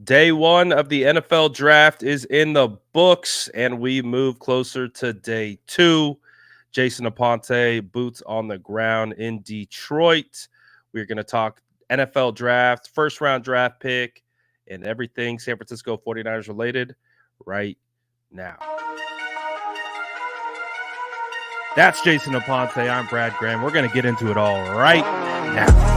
Day one of the NFL draft is in the books, and we move closer to day two. Jason Aponte, boots on the ground in Detroit. We're going to talk NFL draft, first round draft pick, and everything San Francisco 49ers related right now. That's Jason Aponte. I'm Brad Graham. We're going to get into it all right now.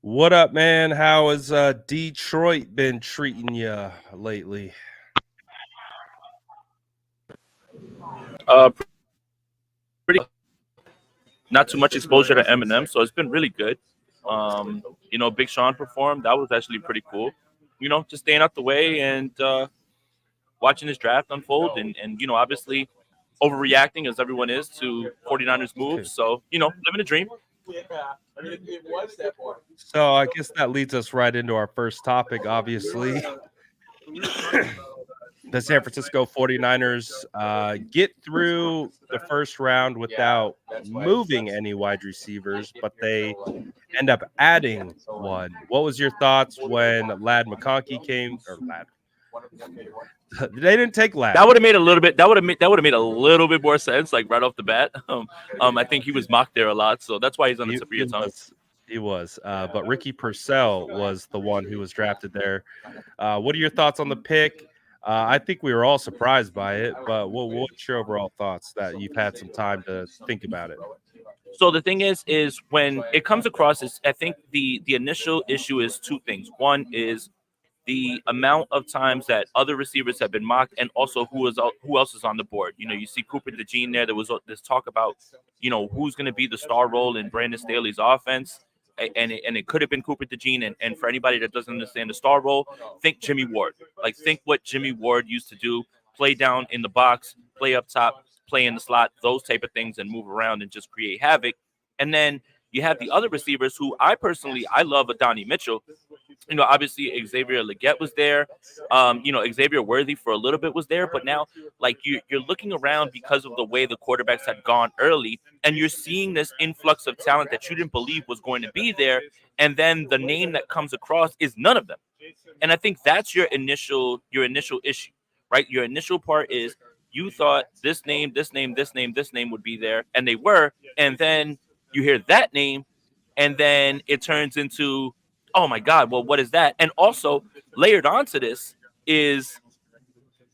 What up, man? How has Detroit been treating you lately? Pretty not too much exposure to Eminem, so it's been really good. Big Sean performed. That was actually pretty cool. Just staying out the way and watching this draft unfold, and obviously overreacting as everyone is to 49ers moves. So living a dream. So I guess that leads us right into our first topic, obviously. The San Francisco 49ers get through the first round without moving any wide receivers, but they end up adding one. What was your thoughts when Lad McConkey came, or Lad? They didn't take Lad. That would have made a little bit. That would have made a little bit more sense, like right off the bat. I think he was mocked there a lot, so that's why he's on the tip of your tongue. He was, but Ricky Pearsall was the one who was drafted there. What are your thoughts on the pick? I think we were all surprised by it, but what's your overall thoughts that you've had some time to think about it? So the thing is when it comes across, I think the initial issue is two things. One is the amount of times that other receivers have been mocked, and also who else is on the board. You see Cooper DeJean there. There was this talk about, who's going to be the star role in Brandon Staley's offense. And it could have been Cooper DeJean. And for anybody that doesn't understand the star role, think Jimmy Ward. Like, think what Jimmy Ward used to do: play down in the box, play up top, play in the slot, those type of things, and move around and just create havoc. And then you have the other receivers who I love. Adonai Mitchell. Obviously Xavier Legette was there. Xavier Worthy for a little bit was there, but now, like, you're looking around because of the way the quarterbacks had gone early, and you're seeing this influx of talent that you didn't believe was going to be there, and then the name that comes across is none of them. And I think that's your initial issue, right? Your initial part is you thought this name would be there, and they were, and then you hear that name, and then it turns into, oh my God, well, what is that? And also layered onto this is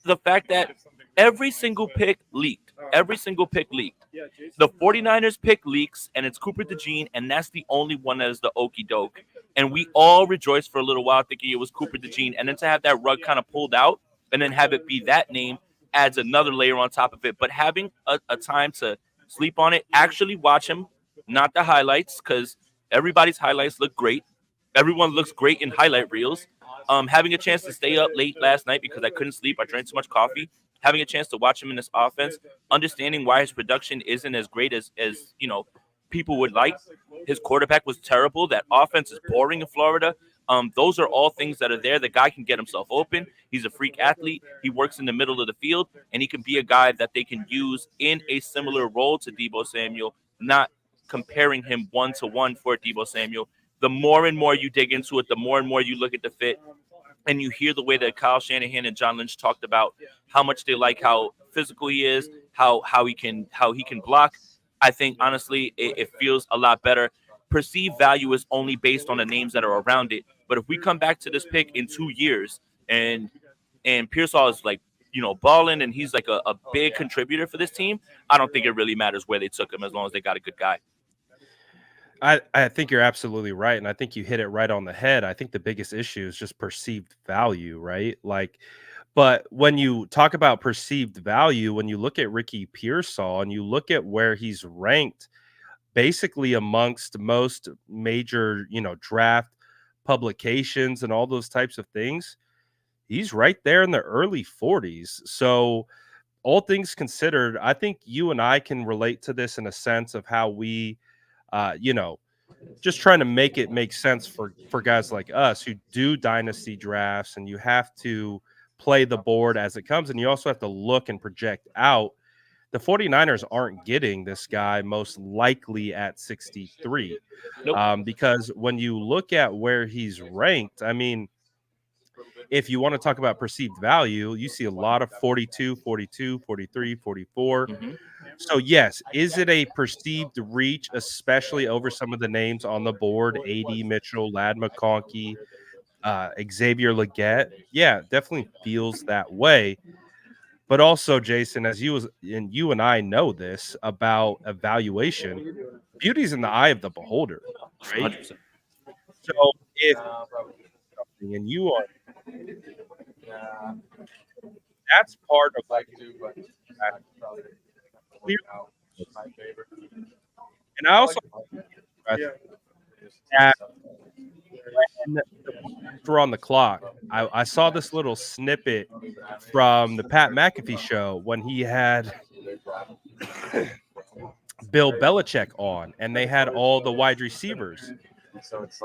the fact that every single pick leaked. The 49ers pick leaks, and it's Cooper DeJean, and that's the only one that is the okie doke. And we all rejoiced for a little while thinking it was Cooper DeJean, and then to have that rug kind of pulled out and then have it be that name adds another layer on top of it. But having a time to sleep on it, actually watch him, not the highlights, because everybody's highlights look great. Everyone looks great in highlight reels. Having a chance to stay up late last night because I couldn't sleep. I drank too much coffee. Having a chance to watch him in this offense, understanding why his production isn't as great as people would like. His quarterback was terrible. That offense is boring in Florida. Those are all things that are there. The guy can get himself open. He's a freak athlete. He works in the middle of the field, and he can be a guy that they can use in a similar role to Deebo Samuel, not comparing him one-to-one for Deebo Samuel. The more and more you dig into it, the more and more you look at the fit, and you hear the way that Kyle Shanahan and John Lynch talked about how much they like how physical he is, how he can block. I think, honestly, it feels a lot better. Perceived value is only based on the names that are around it. But if we come back to this pick in 2 years and Pearsall is like, balling, and he's like a big contributor for this team, I don't think it really matters where they took him as long as they got a good guy. I think you're absolutely right, and I think you hit it right on the head. I think the biggest issue is just perceived value, right? But when you talk about perceived value, when you look at Ricky Pearsall and you look at where he's ranked, basically amongst most major, draft publications and all those types of things, he's right there in the early 40s. So all things considered, I think you and I can relate to this in a sense of how we You know, just trying to make it make sense for guys like us who do dynasty drafts, and you have to play the board as it comes, and you also have to look and project out. The 49ers aren't getting this guy most likely at 63, Nope. because when you look at where he's ranked, I mean, if you want to talk about perceived value, you see a lot of 42, 42, 43, 44. Hmm. So, yes, is it a perceived reach, especially over some of the names on the board? AD Mitchell, Lad McConkey, Xavier Leggett. Yeah, definitely feels that way. But also, Jason, as you and I know this about evaluation, beauty's in the eye of the beholder, right? 100%. So if and you are, that's part of that clear. And I also that when the Warriors were on the clock, I saw this little snippet from the Pat McAfee show when he had Bill Belichick on, and they had all the wide receivers.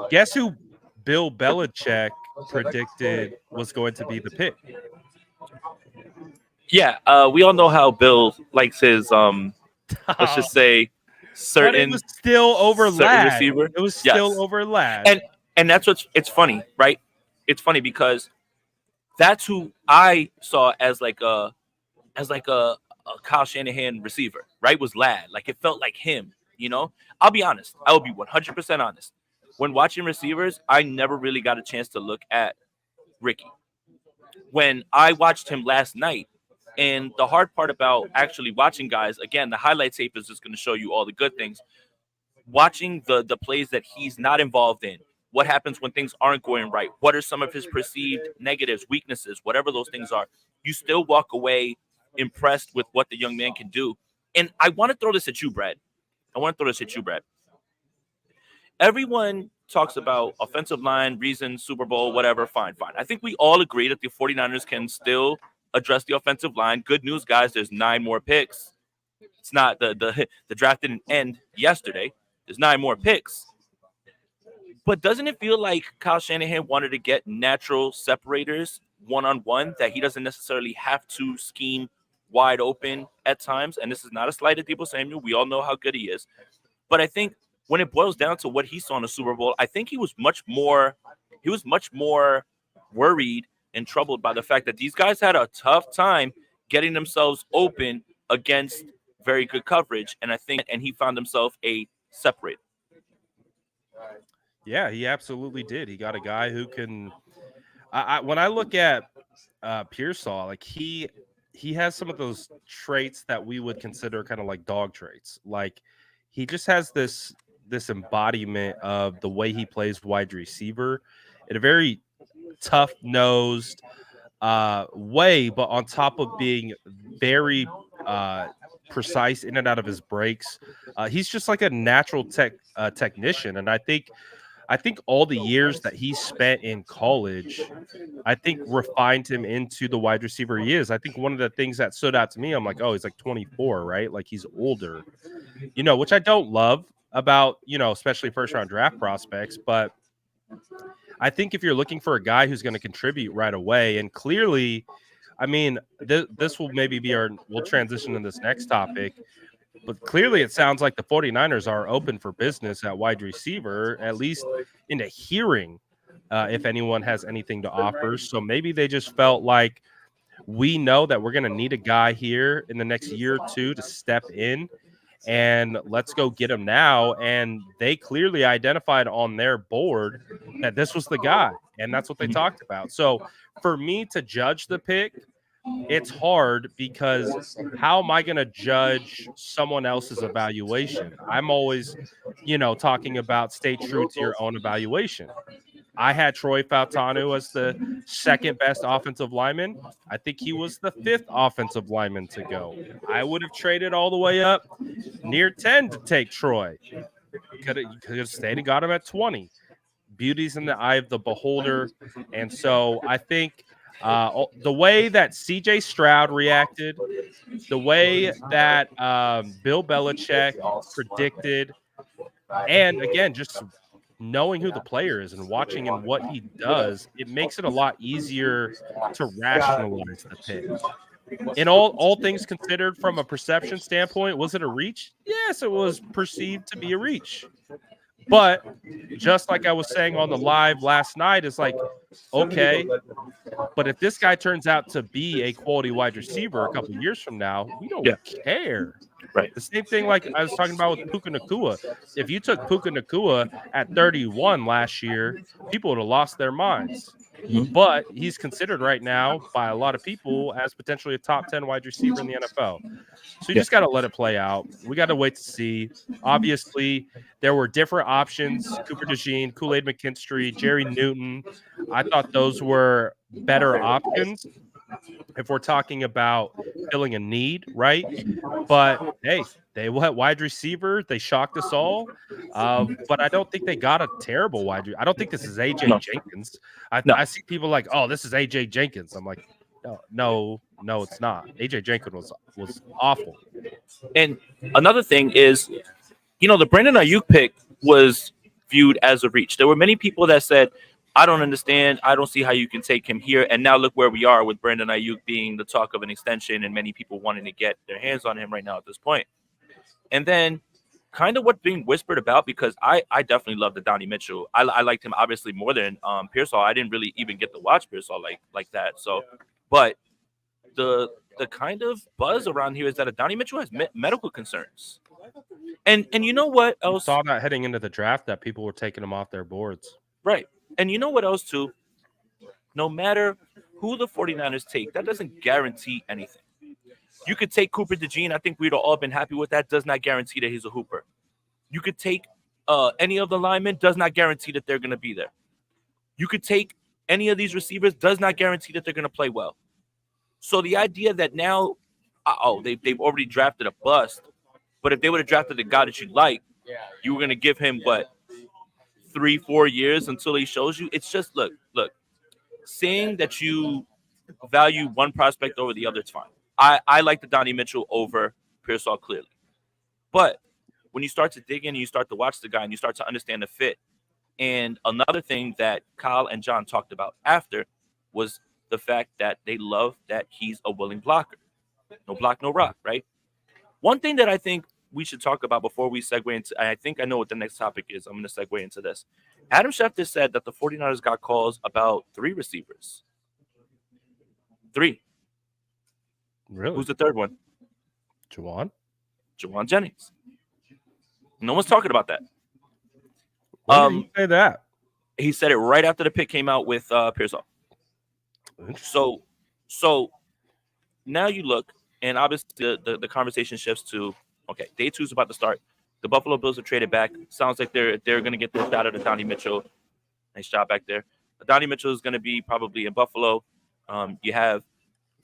Guess who Bill Belichick predicted was going to be the pick? Yeah, we all know how Bill likes his let's just say But it was certain still over certain Lad. receiver. It was still Yes, over Lad. and that's what's it's funny, right? It's funny because that's who I saw as like a Kyle Shanahan receiver, right? Was Lad. Like it felt like him, you know? I'll be honest. I will be 100% honest. When watching receivers, I never really got a chance to look at Ricky. When I watched him last night, and the hard part about actually watching guys, again, the highlight tape is just going to show you all the good things. Watching the plays that he's not involved in, what happens when things aren't going right, what are some of his perceived negatives, weaknesses, whatever those things are, you still walk away impressed with what the young man can do. And I want to throw this at you, Brad. I want to throw this at you, Brad. Everyone talks about offensive line, reasons, Super Bowl, whatever. Fine, fine. I think we all agree that the 49ers can still address the offensive line. Good news, guys. There's 9 more picks. It's not the draft didn't end yesterday. There's 9 more picks. But doesn't it feel like Kyle Shanahan wanted to get natural separators one-on-one, that he doesn't necessarily have to scheme wide open at times? And this is not a slight at Deebo Samuel. We all know how good he is. But I think when it boils down to what he saw in the Super Bowl, I think he was much more worried and troubled by the fact that these guys had a tough time getting themselves open against very good coverage. And I think and he found himself a separator. Yeah, he absolutely did. He got a guy who can. When I look at Pearsall, like he has some of those traits that we would consider kind of like dog traits. Like he just has this embodiment of the way he plays wide receiver in a very tough nosed way, but on top of being very uh, precise in and out of his breaks, he's just like a natural technician, and I think all the years that he spent in college, I think refined him into the wide receiver he is. I think one of the things that stood out to me, I'm like, oh, he's like 24, right? Like he's older, which I don't love about, especially first round draft prospects. But I think if you're looking for a guy who's going to contribute right away, and clearly, I mean, this will maybe be we'll transition to this next topic. But clearly, it sounds like the 49ers are open for business at wide receiver, at least into hearing if anyone has anything to offer. So maybe they just felt like we know that we're going to need a guy here in the next year or two to step in, and let's go get him now. And they clearly identified on their board that this was the guy, and that's what they Mhm. talked about. So for me to judge the pick, it's hard because how am I going to judge someone else's evaluation? I'm always, talking about stay true to your own evaluation. I had Troy Fautanu as the second best offensive lineman. I think he was the fifth offensive lineman to go. I would have traded all the way up near 10 to take Troy. Could have stayed and got him at 20. Beauty's in the eye of the beholder. And so I think the way that CJ Stroud reacted, the way that Bill Belichick predicted And again, just knowing who the player is and watching and what he does, it makes it a lot easier to rationalize the pick. In all things considered, from a perception standpoint, was it a reach? Yes, it was perceived to be a reach. But just like I was saying on the live last night, is like, okay, but if this guy turns out to be a quality wide receiver a couple years from now, we don't Yeah. care. Right. The same thing like I was talking about with Puka Nakua. If you took Puka Nakua at 31 last year, people would have lost their minds. Mhm. But he's considered right now by a lot of people as potentially a top 10 wide receiver in the NFL. So you Yeah. just got to let it play out. We got to wait to see. Obviously, there were different options: Cooper DeJean, Kool-Aid McKinstry, Jerry Newton. I thought those were better options if we're talking about filling a need, right? But hey, they went wide receiver. They shocked us all. But I don't think they got a terrible I don't think this is AJ No. Jenkins. No. I see people like, oh, this is AJ Jenkins. I'm like, no, it's not. AJ Jenkins was awful. And another thing is, the Brandon Ayuk pick was viewed as a reach. There were many people that said, I don't understand. I don't see how you can take him here. And now look where we are with Brandon Ayuk being the talk of an extension and many people wanting to get their hands on him right now at this point. And then kind of what's being whispered about, because I definitely love the Donnie Mitchell. I liked him obviously more than Pearsall. I didn't really even get to watch Pearsall like that. So, but the kind of buzz around here is that Donnie Mitchell has medical concerns. And you know what You else? saw that heading into the draft that people were taking him off their boards. Right. And you know what else too? No matter who the 49ers take, that doesn't guarantee anything. You could take Cooper DeJean. I think we'd have all been happy with that. Does not guarantee that he's a hooper. You could take any of the linemen. Does not guarantee that they're going to be there. You could take any of these receivers. Does not guarantee that they're going to play well. So the idea that now, they've already drafted a bust, but if they would have drafted a guy that you like, you were going to give him what, 3-4 years until he shows you. It's just look, saying that you value one prospect over the other, it's fine. I like the Donnie Mitchell over Pearsall clearly. But when you start to dig in and you start to watch the guy and you start to understand the fit, and another thing that Kyle and John talked about after was the fact that they love that he's a willing blocker. No block, no rock, right? One thing that I think we should talk about before we segue into, I think I know what the next topic is. I'm going to segue into this. Adam Schefter said that the 49ers got calls about 3 receivers. 3. Really? Who's the third one? Juwan? Jawan Jennings. No one's talking about that. When did he say that? He said it right after the pick came out with Pearsall. So now you look, and obviously the conversation shifts to, okay, day 2 is about to start. The Buffalo Bills have traded back. Sounds like they're going to get this shot out of Donnie Mitchell. Nice shot back there. Donnie Mitchell is going to be probably in Buffalo. You have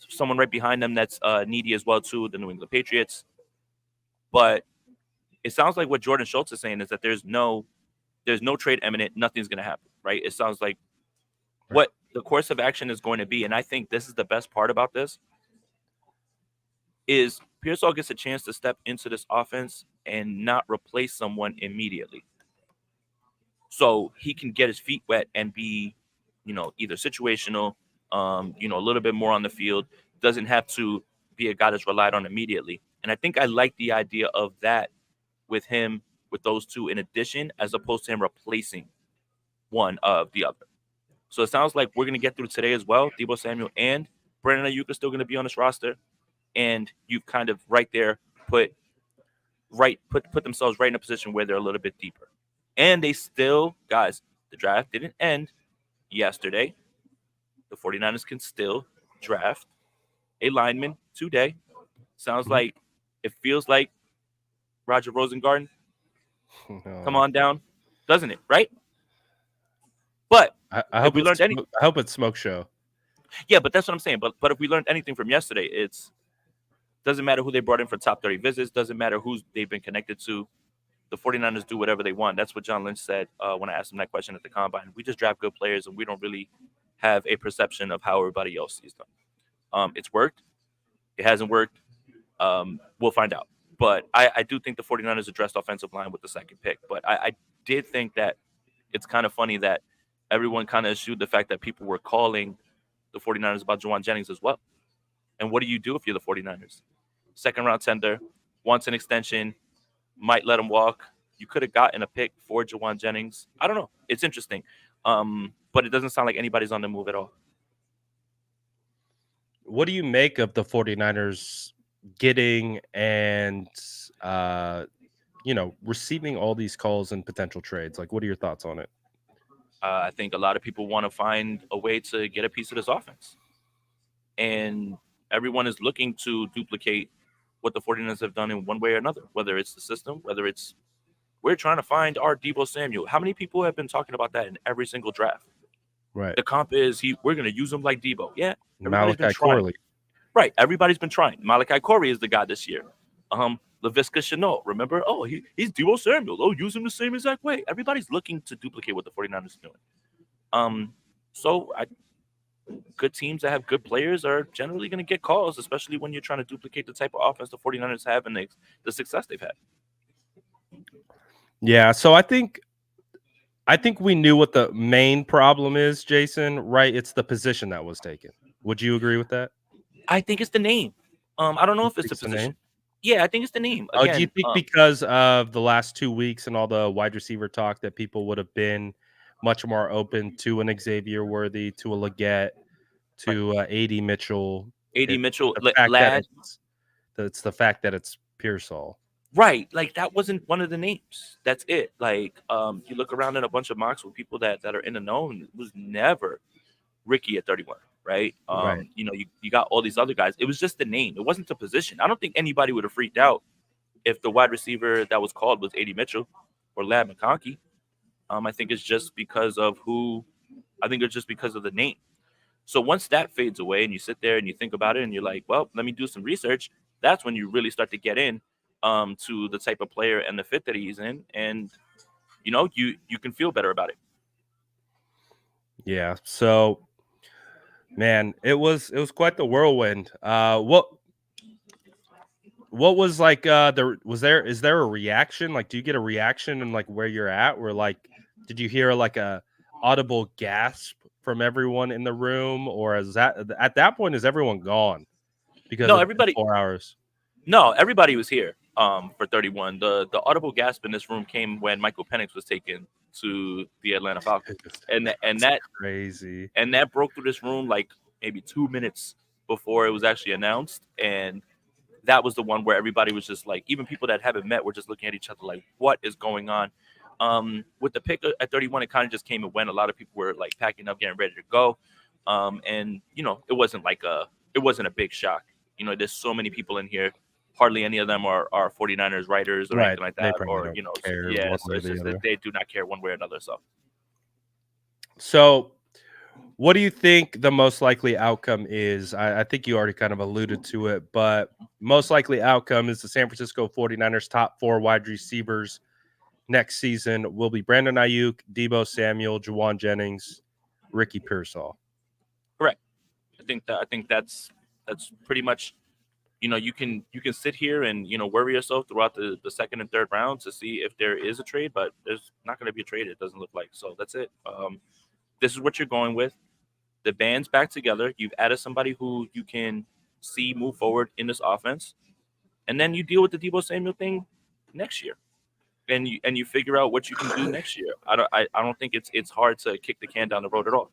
someone right behind them that's needy as well too, the New England Patriots. But it sounds like what Jordan Schultz is saying is that there's no trade imminent. Nothing's going to happen, right? It sounds like what the course of action is going to be, and I think this is the best part about this, is Pearsall gets a chance to step into this offense and not replace someone immediately. So he can get his feet wet and be, either situational, a little bit more on the field, doesn't have to be a guy that's relied on immediately. And I think I like the idea of that with him, with those two in addition, as opposed to him replacing one of the other. So it sounds like we're going to get through today as well. Deebo Samuel and Brandon Ayuk are still going to be on this roster. And you've kind of right there put themselves right in a position where they're a little bit deeper. And they still, guys, the draft didn't end yesterday. The 49ers can still draft a lineman today. Sounds like, it feels like Roger Rosengarten. Come on down, doesn't it? Right? But I hope it's Smoke Show. Yeah, but that's what I'm saying. But if we learned anything from yesterday, it's doesn't matter who they brought in for top 30 visits. Doesn't matter who they've been connected to. The 49ers do whatever they want. That's what John Lynch said when I asked him that question at the Combine. We just draft good players, and we don't really have a perception of how everybody else sees them. It's worked. It hasn't worked. We'll find out. But I do think the 49ers addressed offensive line with the second pick. But I did think that it's kind of funny that everyone kind of eschewed the fact that people were calling the 49ers about Jawan Jennings as well. And what do you do if you're the 49ers? Second round tender, wants an extension, might let him walk. You could have gotten a pick for Jawan Jennings. I don't know. It's interesting. But it doesn't sound like anybody's on the move at all. What do you make of the 49ers getting and uh, receiving all these calls and potential trades? Like, what are your thoughts on it? I think a lot of people want to find a way to get a piece of this offense. And everyone is looking to duplicate what the 49ers have done in one way or another, whether it's the system, whether it's we're trying to find our Debo Samuel. How many people have been talking about that in every single draft? Right. The comp is we're going to use him like Debo. Yeah, everybody's been Malachi trying. Corley. Right, everybody's been trying. Malachi Corey is the guy this year. LaVisca Chenault, remember? Oh, he's Debo Samuel. Oh, use him the same exact way. Everybody's looking to duplicate what the 49ers are doing. So good teams that have good players are generally going to get calls, especially when you're trying to duplicate the type of offense the 49ers have and the success they've had. Yeah, so I think we knew what the main problem is, Jason, right? It's the position that was taken. Would you agree with that? I think it's the name. I don't know You if it's think the it's the name? position. Yeah, I think it's the name. Oh, do you Again, think because of the last 2 weeks and all the wide receiver talk that people would have been much more open to an Xavier Worthy, to a Leggett, right. to AD Mitchell? AD It's Mitchell, the fact that Lad. it's the fact that it's Pearsall. Right, like that wasn't one of the names. That's it. Like, you look around at a bunch of mocks with people that are in the know, and it was never Ricky at 31, right? Right. You got all these other guys. It was just the name. It wasn't the position. I don't think anybody would have freaked out if the wide receiver that was called was AD Mitchell or Lad McConkey. I think it's just because of who. I think it's just because of the name. So once that fades away and you sit there and you think about it and you're like, well, let me do some research. That's when you really start to get in to the type of player and the fit that he's in, and you can feel better about it. Yeah. So, man, it was quite the whirlwind. What was like there was there is there a reaction? Like, do you get a reaction and like where you're at? Where like did you hear like a audible gasp from everyone in the room, or is that at that point is everyone gone because No, it's been everybody, 4 hours? no, everybody was here for 31. The audible gasp in this room came when Michael Penix was taken to the Atlanta Falcons, and and That's that crazy. and that broke through this room like maybe 2 minutes before it was actually announced, and that was the one where everybody was just like, even people that haven't met were just looking at each other like, what is going on? With the pick at 31, it kind of just came and went. A lot of people were like packing up, getting ready to go. And it wasn't a big shock. There's so many people in here. Hardly any of them are 49ers writers or Right. anything like They that. probably Or, don't so, care yeah, one so way or it's the just that other. they do not care one way or another. So, what do you think the most likely outcome is? I think you already kind of alluded to it, but most likely outcome is the San Francisco 49ers top 4 wide receivers next season will be Brandon Ayuk, Debo Samuel, Jawan Jennings, Ricky Pearsall. Correct. I think that's pretty much. You can sit here and worry yourself throughout the second and third round to see if there is a trade, but there's not going to be a trade. It doesn't look like. So that's it. This is what you're going with. The band's back together. You've added somebody who you can see move forward in this offense, and then you deal with the Debo Samuel thing next year, and you figure out what you can do next year. I don't think it's hard to kick the can down the road at all.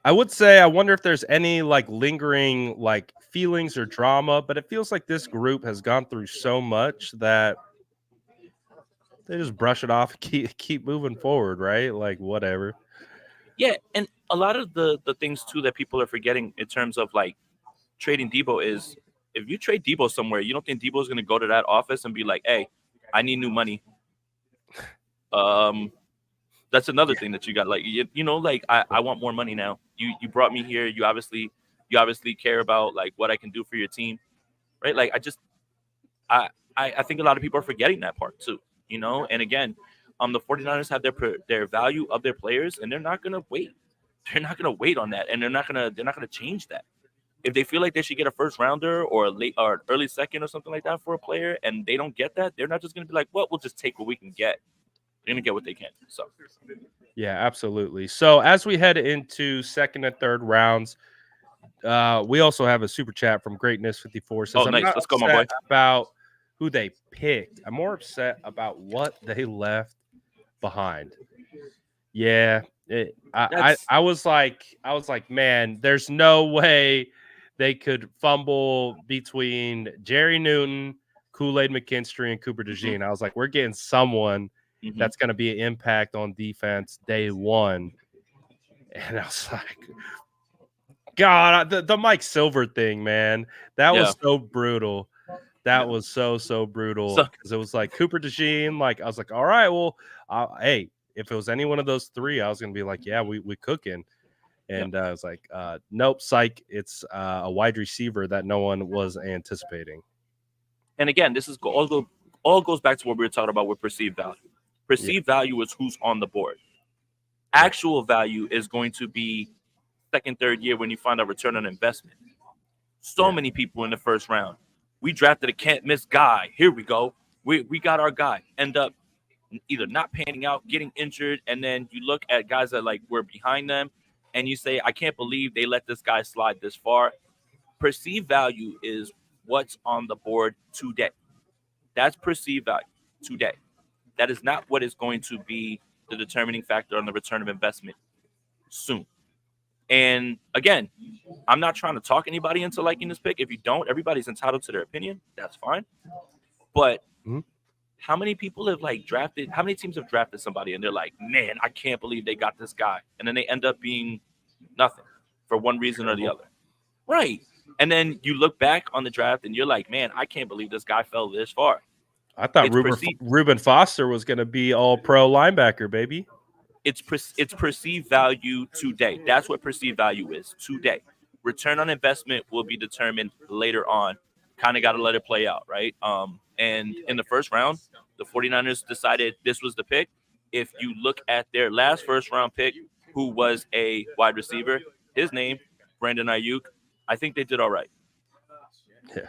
I would say I wonder if there's any like lingering like feelings or drama, but it feels like this group has gone through so much that they just brush it off and keep moving forward, right? Like whatever. Yeah, and a lot of the things too that people are forgetting in terms of like trading Debo is if you trade Debo somewhere, you don't think Debo's going to go to that office and be like, "Hey, I need new money." Um, that's another Yeah. thing that you got. Like like I want more money now. You brought me here. You obviously care about like what I can do for your team, right? Like I I think a lot of people are forgetting that part too. And again, the 49ers have their value of their players, and they're not gonna wait. They're not gonna wait on that, and they're not gonna change that. if they feel like they should get a first rounder or a late or early second or something like that for a player, and they don't get that, they're not just going to be like, well, we'll just take what we can get. They're going to get what they can. So, Yeah, absolutely. So as we head into second and third rounds, we also have a super chat from Greatness 54 says, oh, I'm nice. not Let's go, my upset boy. about who they picked. I'm more upset about what they left behind. Yeah. That's I was like, man, there's no way they could fumble between Jerry Newton, Kool-Aid McKinstry, and Cooper hmm DeJean. I was like, we're getting someone hmm that's going to be an impact on defense day one. And I was like, God, the Mike Silver thing, man, that yeah. was so brutal. That was so brutal So because it was like Cooper DeJean. Like I was like, all right, well, hey, if it was any one of those three, I was gonna be like, yeah, we cooking. yeah. And I was like, nope, psych. It's a wide receiver that no one was anticipating. And again, this is all goes back to what we were talking about with perceived value. Yeah, Perceived value is who's on the board. yeah, Actual value is going to be second, third year when you find a return on investment. So yeah. many people in the first round. We drafted a can't miss guy. Here we go. We got our guy. End up either not panning out, getting injured, and then you look at guys that like were behind them, and you say, I can't believe they let this guy slide this far. Perceived value is what's on the board today. That's perceived value today. That is not what is going to be the determining factor on the return of investment soon. And again, I'm not trying to talk anybody into liking this pick. If you don't, everybody's entitled to their opinion. That's fine. But Mhm. how many people have like drafted? How many teams have drafted somebody and they're like, man, I can't believe they got this guy, and then they end up being nothing for one reason or the Terrible. other, right? And then you look back on the draft and you're like, man, I can't believe this guy fell this far. I thought It's perceived. Reuben Foster was gonna be all pro linebacker, baby. It's perceived value today. That's what perceived value is today. Return on investment will be determined later on. Kind of got to let it play out, right? And in the first round, the 49ers decided this was the pick. If you look at their last first round pick, who was a wide receiver, his name, Brandon Ayuk, I think they did all right. Yeah.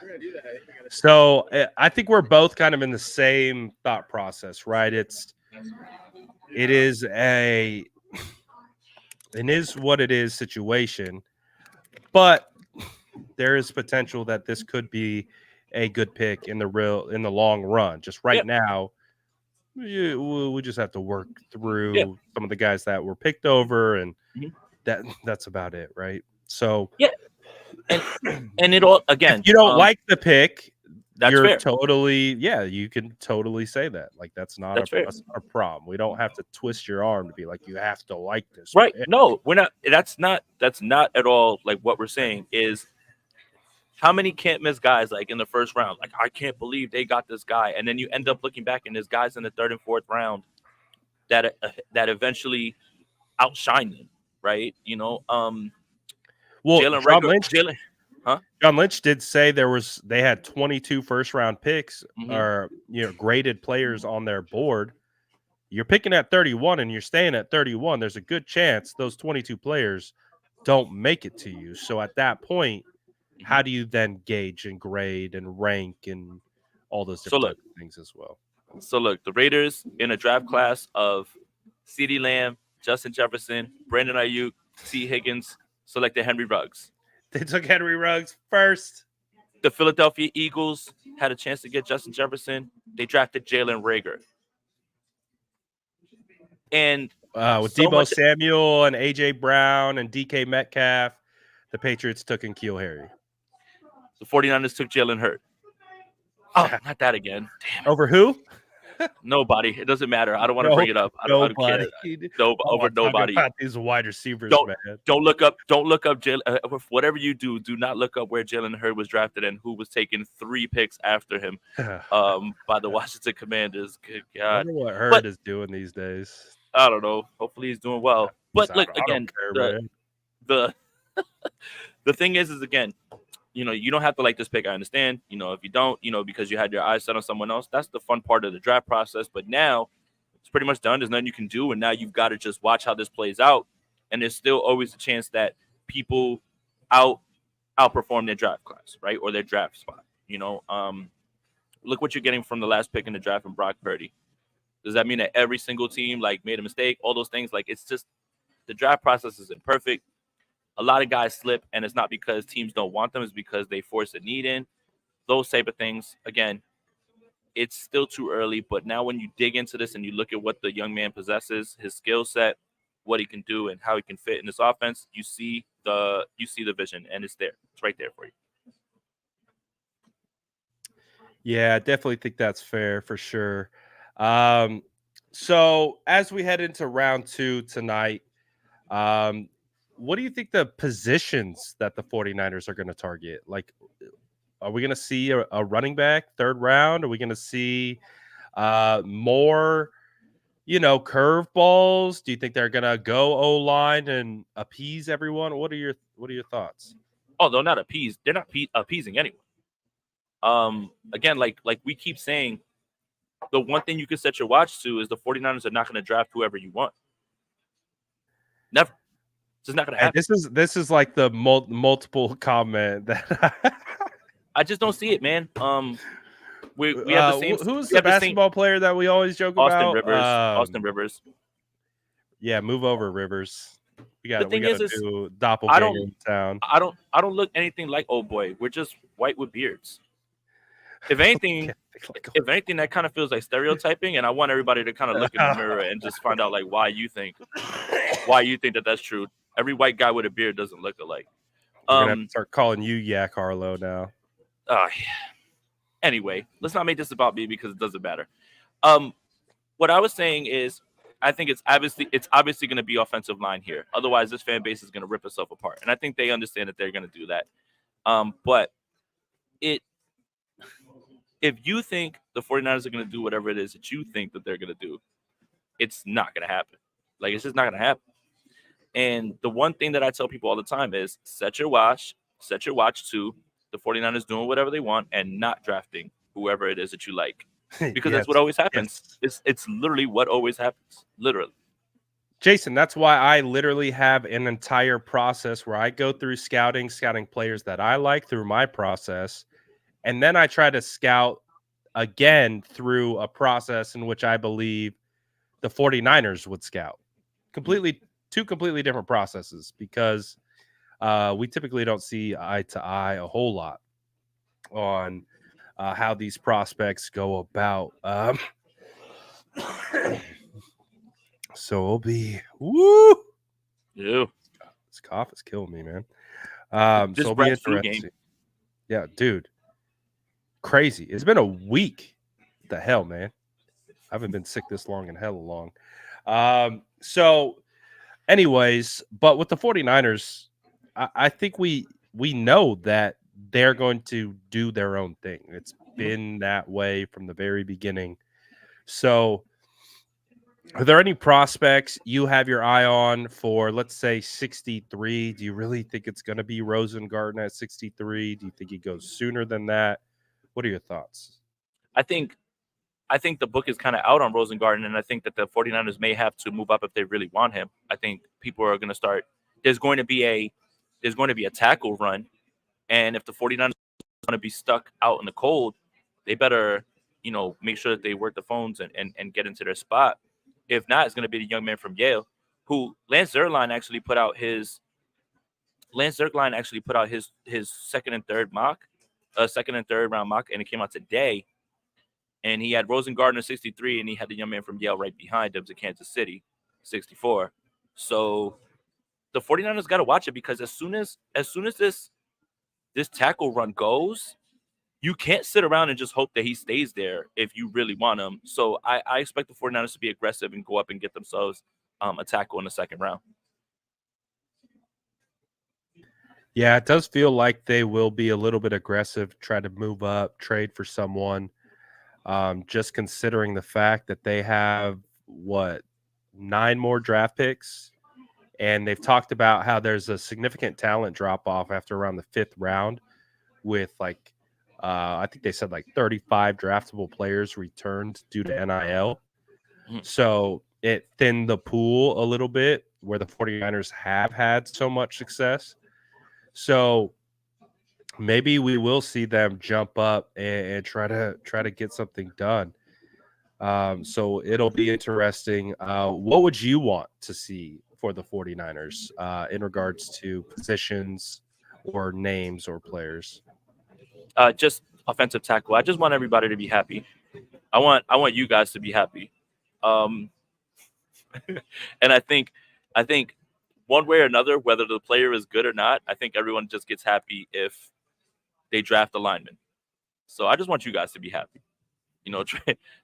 So I think we're both kind of in the same thought process, right? It is it is what it is situation, but there is potential that this could be a good pick in the long run. Just right Yep. now, we just have to work Yep. through some of the guys that were picked over, and Mhm. that's about it, right? So Yeah. And it all if again, you don't like the pick, that's you're fair. totally you can totally say that. Like that's not That's fair. a problem. We don't have to twist your arm to be like you have to like this Right. pick. No, we're not. That's not at all like what we're saying is how many can't miss guys like in the first round? Like, I can't believe they got this guy. And then you end up looking back and there's guys in the third and fourth round that eventually outshine them, right? Well, Jalen Rager, Jalen, huh? John Lynch did say they had 22 first round picks hmm or graded players on their board. You're picking at 31 and you're staying at 31. There's a good chance those 22 players don't make it to you. So at that point, hmm how do you then gauge and grade and rank and all those So different look, types of things as well? the Raiders in a draft class of CeeDee Lamb, Justin Jefferson, Brandon Ayuk, T. Higgins, selected Henry Ruggs. They took Henry Ruggs first. The Philadelphia Eagles had a chance to get Justin Jefferson. They drafted Jalen Rager. And With so Debo much Samuel and AJ Brown and DK Metcalf, the Patriots took in Keel Harry. the 49ers took Jalen Hurt. Oh, not that again. Damn it. Over who? Nobody. It doesn't matter. I don't want to No, bring it up. I don't care. nobody. No, Oh, over talk nobody. about these wide receivers, Don't man. don't look up Jalen. Whatever you do, do not look up where Jalen Hurd was drafted and who was taken 3 picks after him by the Washington Commanders. Good I God. wonder what Hurd But is doing these days. I don't know. Hopefully he's doing well. But look I don't again, care, the man. the the thing is again, you don't have to like this pick. I understand. If you don't, because you had your eyes set on someone else, that's the fun part of the draft process. But now it's pretty much done. There's nothing you can do. And now you've got to just watch how this plays out. And there's still always a chance that people out outperform their draft class, right, or their draft spot. Look what you're getting from the last pick in the draft from Brock Purdy. Does that mean that every single team like made a mistake? All those things, like it's just the draft process isn't perfect. A lot of guys slip, and it's not because teams don't want them; it's because they force a need in. Those type of things. Again, it's still too early, but now when you dig into this and you look at what the young man possesses, his skill set, what he can do, and how he can fit in this offense, you see the vision, and it's there. It's right there for you. Yeah, I definitely think that's fair for sure. Um, so as we head into round 2 tonight, um, what do you think the positions that the 49ers are going to target? Like, are we going to see a running back third round? Are we going to see more, curveballs? Do you think they're going to go O-line and appease everyone? What are your thoughts? Oh, they're not appeased. They're not appeasing anyone. Again, like we keep saying, the one thing you can set your watch to is the 49ers are not going to draft whoever you want. Never. It's just not going to Hey, happen. this is like the multiple comment that I just don't see it, man. We have the same. who's We the have the same. basketball player that we always joke Austin about? Rivers. Austin Rivers. Yeah, move over Rivers. We The got we thing got is, to is do I doppelganger don't, in town. I don't look anything like old boy. We're just white with beards. If Yeah, anything, like, if anything, that kind of feels like stereotyping, and I want everybody to kind of look in the mirror and just find out like why you think that that's true. Every white guy with a beard doesn't look alike. we're gonna have to Um. start calling you Yak Harlow now. Yeah. Anyway, let's not make this about me because it doesn't matter. Um. What I was saying is, I think it's obviously going to be offensive line here. Otherwise, this fan base is going to rip itself apart, and I think they understand that they're going to do that. But it if you think the 49ers are going to do whatever it is that you think that they're going to do, it's not going to happen. Like, it's just not going to happen. And the one thing that I tell people all the time is set your watch to the 49ers doing whatever they want and not drafting whoever it is that you like. Because Yes, that's what always happens. yes. It's literally what always happens. Literally. Jason, that's why I literally have an entire process where I go through scouting players that I like through my process, and then I try to scout again through a process in which I believe the 49ers would scout. Two completely different processes because we typically don't see eye to eye a whole lot on how these prospects go about. So it'll be woo. Yeah. This cough is killing me, man. So This it'll be Brad's flu game. interesting. Yeah, dude, crazy. It's been a week. What the hell, man? I haven't been sick this long in hella long. So anyways, but with the 49ers, I think we know that they're going to do their own thing. It's been that way from the very beginning. So are there any prospects you have your eye on for, let's say, 63? Do you really think it's going to be Rosengarten at 63? Do you think he goes sooner than that? What are your thoughts? I think I think the book is kind of out on Rosengarten, and I think that the 49ers may have to move up if they really want him. I think people are going to start. There's going to be a there's going to be a tackle run, and if the 49ers are going to be stuck out in the cold, they better make sure that they work the phones and get into their spot. If not, it's going to be the young man from Yale, who Lance Zerline actually put out his second and third round mock, and it came out today, and he had Rosengarten 63, and he had the young man from Yale right behind him to Kansas City, 64. So the 49ers got to watch it, because as soon as this tackle run goes, you can't sit around and just hope that he stays there if you really want him. So I expect the 49ers to be aggressive and go up and get themselves a tackle in the second round. Yeah, it does feel like they will be a little bit aggressive, try to move up, trade for someone. Just considering the fact that they have what 9 more draft picks, and they've talked about how there's a significant talent drop off after around the 5th round, with like I think they said like 35 draftable players returned due to NIL. Mhm. So it thinned the pool a little bit where the 49ers have had so much success. So maybe we will see them jump up and try to get something done. So it'll be interesting. What would you want to see for the 49ers in regards to positions or names or players? Just offensive tackle. I just want everybody to be happy. I want you guys to be happy. Um, and I think one way or another, whether the player is good or not, I think everyone just gets happy if they draft a lineman. So I just want you guys to be happy.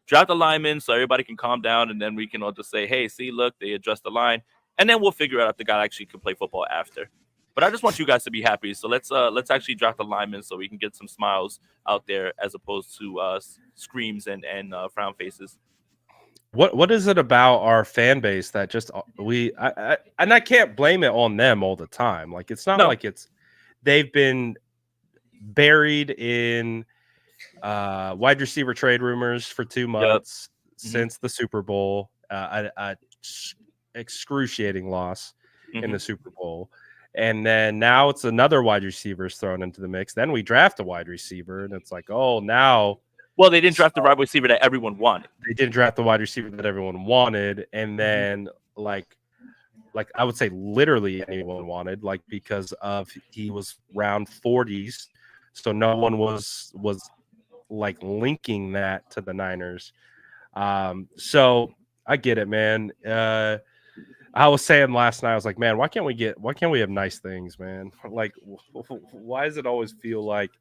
Draft a lineman so everybody can calm down, and then we can all just say, "Hey, see, look, they addressed the line," and then we'll figure out if the guy actually can play football after. But I just want you guys to be happy. So let's actually draft a lineman so we can get some smiles out there as opposed to screams and frown faces. What is it about our fan base that just and I can't blame it on them all the time. Like it's not No. like they've been buried in wide receiver trade rumors for 2 Yep. months Hmm. since the Super Bowl, excruciating loss in Hmm. the Super Bowl. And then now it's another wide receivers thrown into the mix. Then we draft a wide receiver, and it's like, oh, now Well, they didn't draft the wide receiver that everyone wanted. they didn't draft the wide receiver that everyone wanted, and Hmm. then like I would say literally anyone wanted, like because of he was round 40s, so no one was like linking that to the Niners. So I get it, man. I was saying last night, I was like, man, why can't we have nice things, man? Like, why does it always feel like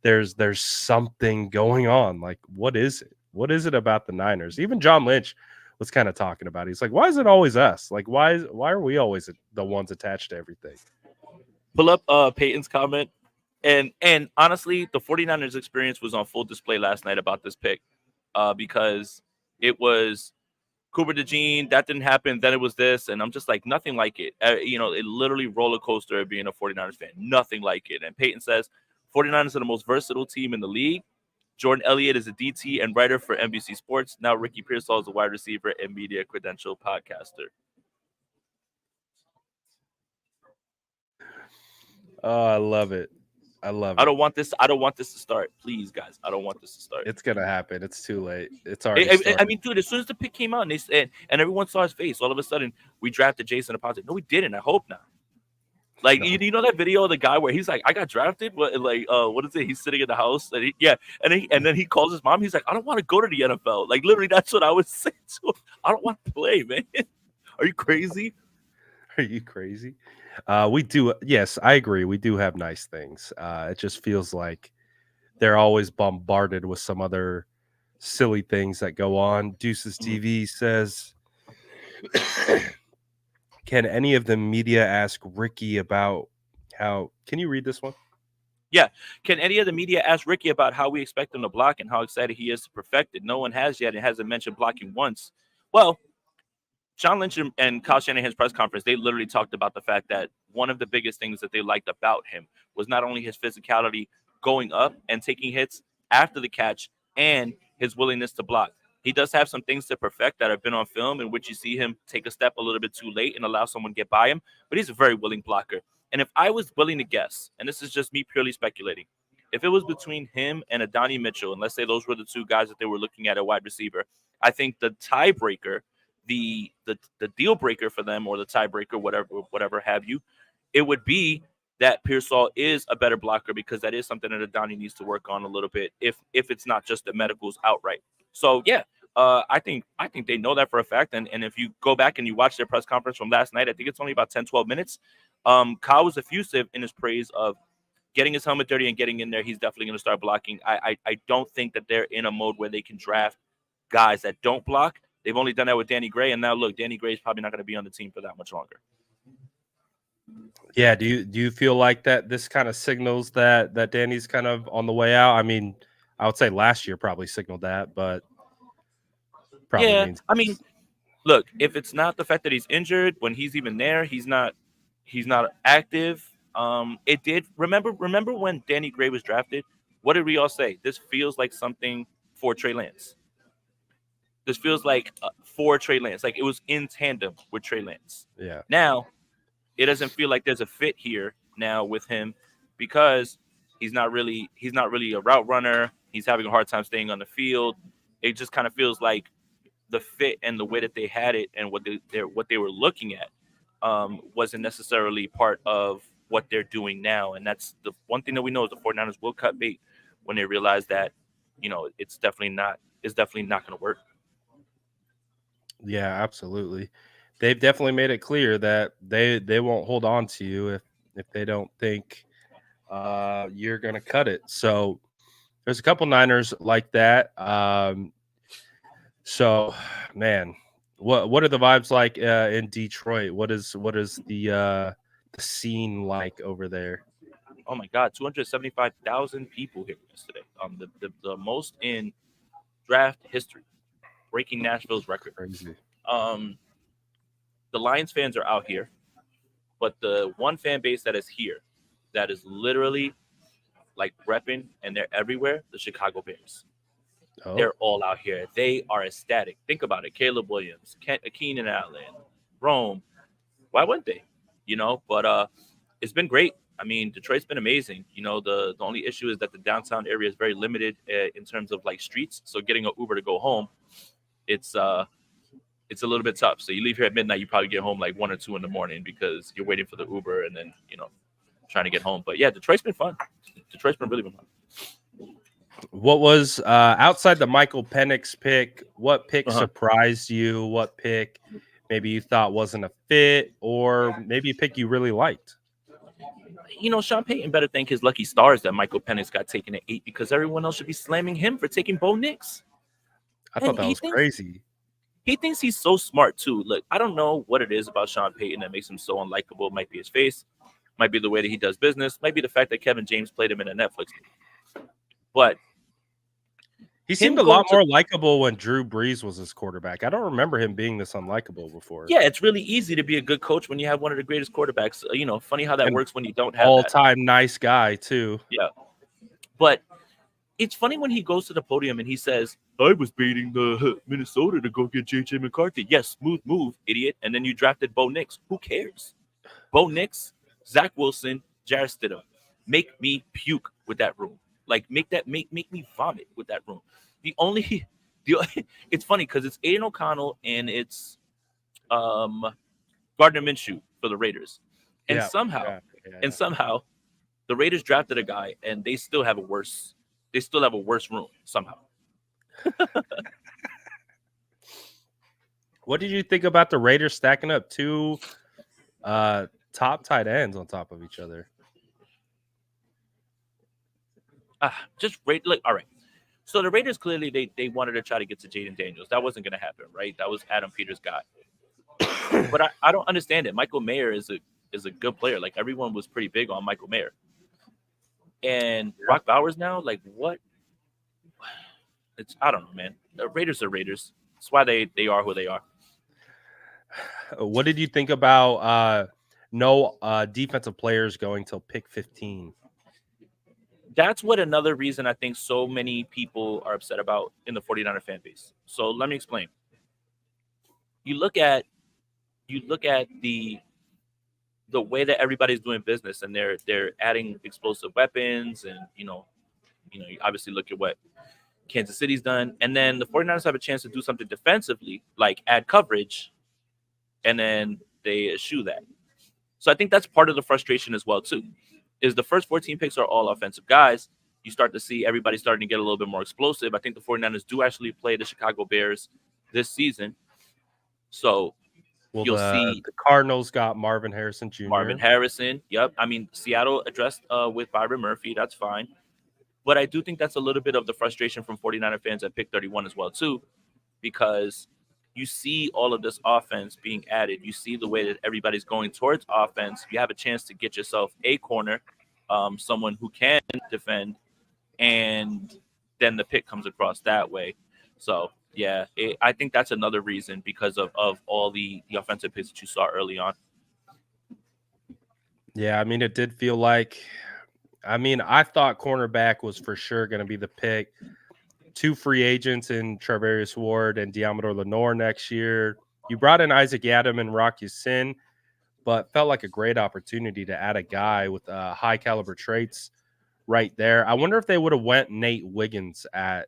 there's something going on? Like, what is it? What is it about the Niners? Even John Lynch was kind of talking about it. He's like, why is it always us? Like, why are we always the ones attached to everything? Pull up Peyton's comment. And honestly, the 49ers experience was on full display last night about this pick, because it was Cooper DeJean, that didn't happen. Then it was this, and I'm just like, nothing like it. It literally roller coaster of being a 49ers fan. Nothing like it. And Peyton says, 49ers are the most versatile team in the league. Jordan Elliott is a DT and writer for NBC Sports. Now Ricky Pearsall is a wide receiver and media credential podcaster. Oh, I love it. I love I it. don't want this. I don't want this to start. Please, guys. I don't want this to start. It's gonna happen. It's too late. It's already started. I mean, dude, as soon as the pick came out and they said, and everyone saw his face, all of a sudden we drafted Jason Aponte. No, we didn't. I hope not. Like No. you know that video of the guy where he's like, I got drafted, but like, what is it? He's sitting in the house, and yeah, and then he calls his mom. He's like, I don't want to go to the NFL. Like literally, that's what I was saying to him. I don't want to play, man. Are you crazy? Are you crazy? We do. Yes, I agree. We do have nice things. It just feels like they're always bombarded with some other silly things that go on. Deuces Mhm. TV says, can any of the media ask Ricky about how? Can you read this one? Yeah. Can any of the media ask Ricky about how we expect him to block and how excited he is to perfect it? No one has yet and hasn't mentioned blocking once. Well, John Lynch and Kyle Shanahan's press conference, they literally talked about the fact that one of the biggest things that they liked about him was not only his physicality going up and taking hits after the catch and his willingness to block. He does have some things to perfect that have been on film in which you see him take a step a little bit too late and allow someone to get by him, but he's a very willing blocker. And if I was willing to guess, and this is just me purely speculating, if it was between him and Adonai Mitchell, and let's say those were the two guys that they were looking at wide receiver, I think the tiebreaker, the deal breaker for them, or the tiebreaker, whatever have you, it would be that Pearsall is a better blocker because that is something that Adani needs to work on a little bit. If it's not just the medicals outright. So yeah, I think they know that for a fact. And if you go back and you watch their press conference from last night, I think it's only about 10-12 minutes. Kyle was effusive in his praise of getting his helmet dirty and getting in there. He's definitely going to start blocking. I don't think that they're in a mode where they can draft guys that don't block. They've only done that with Danny Gray, and now look, Danny Gray is probably not going to be on the team for that much longer. Yeah. Do you feel like that this kind of signals that Danny's kind of on the way out? I mean, I would say last year probably signaled that, but probably Yeah, means I mean, look, if it's not the fact that he's injured, when he's even there, he's not active. It did remember when Danny Gray was drafted. What did we all say? This feels like something for Trey Lance. This feels like for Trey Lance. Like it was in tandem with Trey Lance. yeah. Now it doesn't feel like there's a fit here now with him because He's not really a route runner. He's having a hard time staying on the field. It just kind of feels like the fit and the way that they had it and what they were looking at wasn't necessarily part of what they're doing now. And that's the one thing that we know is the 49ers will cut bait when they realize that, it's definitely not going to work. Yeah, absolutely. They've definitely made it clear that they won't hold on to you if they don't think you're going to cut it. So there's a couple Niners like that. So, man, what are the vibes like in Detroit? What is the scene like over there? Oh my God, 275,000 people here yesterday. The most in draft history, breaking Nashville's record. Crazy. Um, the Lions fans are out here, but the one fan base that is here, that is literally like repping and they're everywhere, the Chicago Bears. Oh, They're all out here. They are ecstatic. Think about it. Caleb Williams, Keenan Allen, Rome. Why wouldn't they? But it's been great. I mean, Detroit's been amazing. The only issue is that the downtown area is very limited in terms of like streets. So getting an Uber to go home, it's it's a little bit tough. So you leave here at midnight, you probably get home like 1 or 2 in the morning because you're waiting for the Uber and then trying to get home. But yeah, Detroit's been fun. Detroit's been really been fun. what was outside the Michael Penix pick? What pick Uh-huh. surprised you? What pick maybe you thought wasn't a fit, or maybe a pick you really liked? Sean Payton better thank his lucky stars that Michael Penix got taken at 8 because everyone else should be slamming him for taking Bo Nix. I And thought that he was thinks crazy. he thinks he's so smart too. Look, I don't know what it is about Sean Payton that makes him so unlikable. It might be his face, might be the way that he does business, might be the fact that Kevin James played him in a Netflix movie. But He seemed him a lot going to more likable when Drew Brees was his quarterback. I don't remember him being this unlikable before. yeah, it's really easy to be a good coach when you have one of the greatest quarterbacks. Funny how that And works when you don't have that. all-time nice guy too. Yeah, but it's funny when he goes to the podium and he says, "I was baiting the Minnesota to go get JJ McCarthy." Yes, smooth move, idiot. And then you drafted Bo Nix. Who cares? Bo Nix, Zach Wilson, Jarrett Stidham. Make me puke with that room. Like make me vomit with that room. The only the it's funny because it's Aiden O'Connell and it's um Gardner Minshew for the Raiders. And Yeah, somehow, yeah, yeah, and yeah. somehow the Raiders drafted a guy and they still have a worse room somehow. What did you think about the Raiders stacking up two top tight ends on top of each other? Just rate like all right. So the Raiders clearly they wanted to try to get to Jaden Daniels. That wasn't going to happen, right? That was Adam Peters' guy. But I don't understand it. Michael Mayer is a good player. Like everyone was pretty big on Michael Mayer. And Yeah. Brock Bowers now, like what? It's I don't know, man. The Raiders are Raiders. That's why they are who they are. What did you think about no defensive players going till pick 15? That's what another reason I think so many people are upset about in the 49er fan base. So let me explain. You look at the way that everybody's doing business and they're adding explosive weapons and you obviously look at what Kansas City's done and then the 49ers have a chance to do something defensively like add coverage and then they eschew that. So I think that's part of the frustration as well too. Is the first 14 picks are all offensive guys. You start to see everybody starting to get a little bit more explosive. I think the 49ers do actually play the Chicago Bears this season. So Well, you'll the see the Cardinals got Marvin Harrison Marvin Jr. Harrison. Yep. I mean, Seattle addressed with Byron Murphy. That's fine. But I do think that's a little bit of the frustration from 49er fans at pick 31 as well, too, because you see all of this offense being added. You see the way that everybody's going towards offense. You have a chance to get yourself a corner, someone who can defend, and then the pick comes across that way. So, yeah, I think that's another reason because of all the offensive picks that you saw early on. Yeah, I mean, it did feel like. I mean, I thought cornerback was for sure going to be the pick. Two free agents in Travarius Ward and Diamador Lenore next year. You brought in Isaac Adam and Rocky Sin, but felt like a great opportunity to add a guy with high caliber traits right there. I wonder if they would have went Nate Wiggins at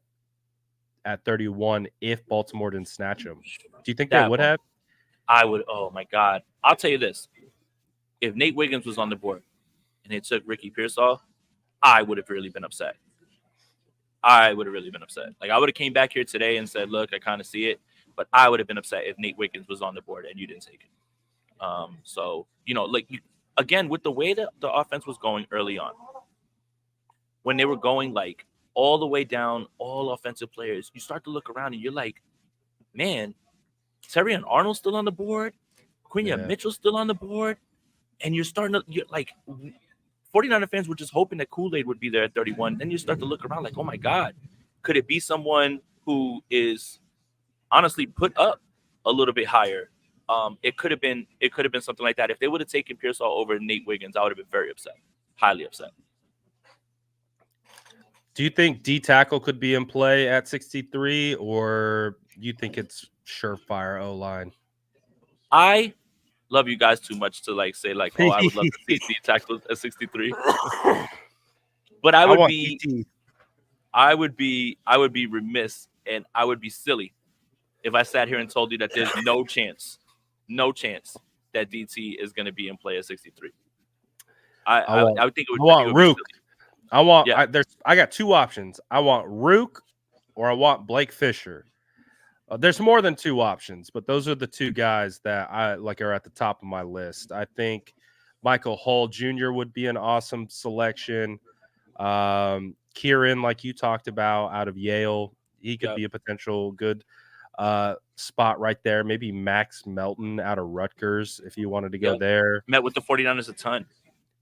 31 if Baltimore didn't snatch him. Do you think they That would one, have? I would. Oh my God, I'll tell you this: if Nate Wiggins was on the board and they took Ricky Pearsall, I would have really been upset. I would have really been upset. Like I would have came back here today and said, "Look, I kind of see it," but I would have been upset if Nate Wiggins was on the board and you didn't take it. So like again, with the way that the offense was going early on, when they were going like all the way down, all offensive players, you start to look around and you're like, man, Terry and Arnold still on the board, Quenya Yeah. Mitchell still on the board, and you're like 49er fans were just hoping that Kool-Aid would be there at 31. Then you start to look around like, oh my God, could it be someone who is honestly put up a little bit higher? It could have been something like that. If they would have taken Pearsall over Nate Wiggins, I would have been very upset, highly upset. Do you think D tackle could be in play at 63, or you think it's surefire O line? I love you guys too much to like say like, oh, I would love to see D tackle at 63, but I want DT. I would be remiss and I would be silly if I sat here and told you that there's no chance that DT is going to be in play at 63. I would think it would. I I think it want would be Rook. silly. Yeah, I got two options. I want Rook or I want Blake Fisher. There's more than two options, but those are the two guys that I like are at the top of my list. I think Michael Hull Jr. would be an awesome selection. Kieran, like you talked about, out of Yale, he could yeah, be a potential good spot right there. Maybe Max Melton out of Rutgers if you wanted to go yeah. there. Met with the 49ers a ton.